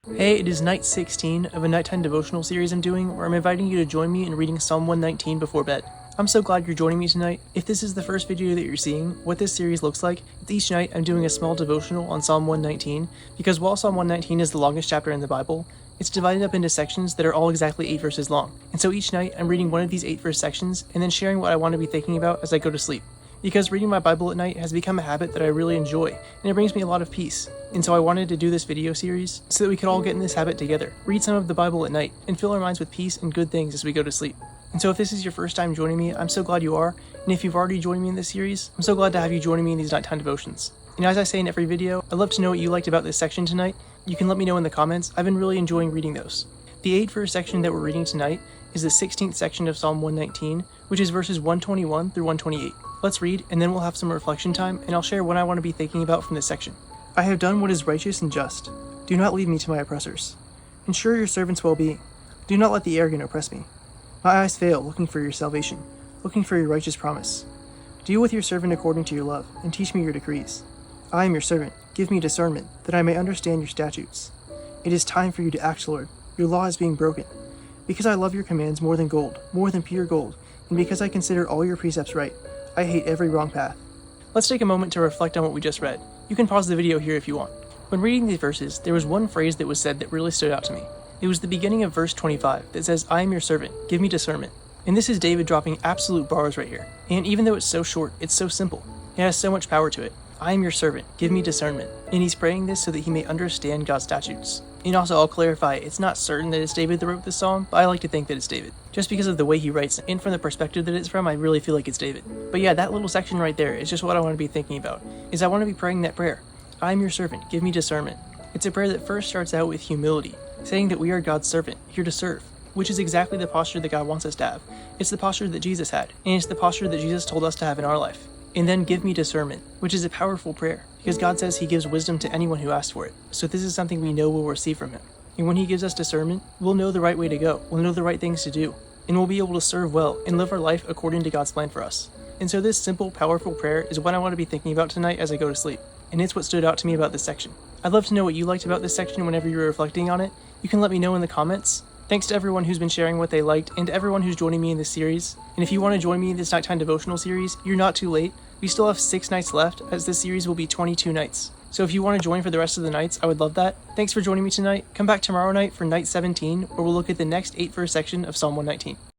Hey, it is night 16 of a nighttime devotional series I'm doing where I'm inviting you to join me in reading Psalm 119 before bed. I'm so glad you're joining me tonight. If this is the first video that you're seeing, what this series looks like is each night I'm doing a small devotional on Psalm 119 because while Psalm 119 is the longest chapter in the Bible, it's divided up into sections that are all exactly 8 verses long. And so each night I'm reading one of these 8 verse sections and then sharing what I want to be thinking about as I go to sleep. Because reading my Bible at night has become a habit that I really enjoy, and it brings me a lot of peace. And so I wanted to do this video series so that we could all get in this habit together, read some of the Bible at night, and fill our minds with peace and good things as we go to sleep. And so if this is your first time joining me, I'm so glad you are, and if you've already joined me in this series, I'm so glad to have you joining me in these nighttime devotions. And as I say in every video, I'd love to know what you liked about this section tonight. You can let me know in the comments. I've been really enjoying reading those. The 8 verse section that we're reading tonight is the 16th section of Psalm 119, which is verses 121 through 128. Let's read, and then we'll have some reflection time, and I'll share what I want to be thinking about from this section. I have done what is righteous and just. Do not leave me to my oppressors. Ensure your servant's well-being. Do not let the arrogant oppress me. My eyes fail, looking for your salvation, looking for your righteous promise. Deal with your servant according to your love, and teach me your decrees. I am your servant. Give me discernment, that I may understand your statutes. It is time for you to act, Lord. Your law is being broken. Because I love your commands more than gold, more than pure gold, and because I consider all your precepts right, I hate every wrong path. Let's take a moment to reflect on what we just read. You can pause the video here if you want. When reading these verses, there was one phrase that was said that really stood out to me. It was the beginning of verse 25 that says, I am your servant, give me discernment. And this is David dropping absolute bars right here. And even though it's so short, it's so simple. It has so much power to it. I am your servant, give me discernment. And he's praying this so that he may understand God's statutes. And also, I'll clarify, it's not certain that it's David that wrote this psalm, but I like to think that it's David. Just because of the way he writes, and from the perspective that it's from, I really feel like it's David. But yeah, that little section right there is just what I want to be thinking about, is I want to be praying that prayer. I am your servant, give me discernment. It's a prayer that first starts out with humility, saying that we are God's servant, here to serve, which is exactly the posture that God wants us to have. It's the posture that Jesus had, and it's the posture that Jesus told us to have in our life. And then give me discernment, which is a powerful prayer, because God says he gives wisdom to anyone who asks for it. So this is something we know we'll receive from him. And when he gives us discernment, we'll know the right way to go, we'll know the right things to do, and we'll be able to serve well and live our life according to God's plan for us. And so this simple, powerful prayer is what I want to be thinking about tonight as I go to sleep. And it's what stood out to me about this section. I'd love to know what you liked about this section whenever you're reflecting on it. You can let me know in the comments. Thanks to everyone who's been sharing what they liked, and to everyone who's joining me in this series. And if you want to join me in this nighttime devotional series, you're not too late. We still have 6 nights left, as this series will be 22 nights. So if you want to join for the rest of the nights, I would love that. Thanks for joining me tonight. Come back tomorrow night for night 17, where we'll look at the next 8 verse section of Psalm 119.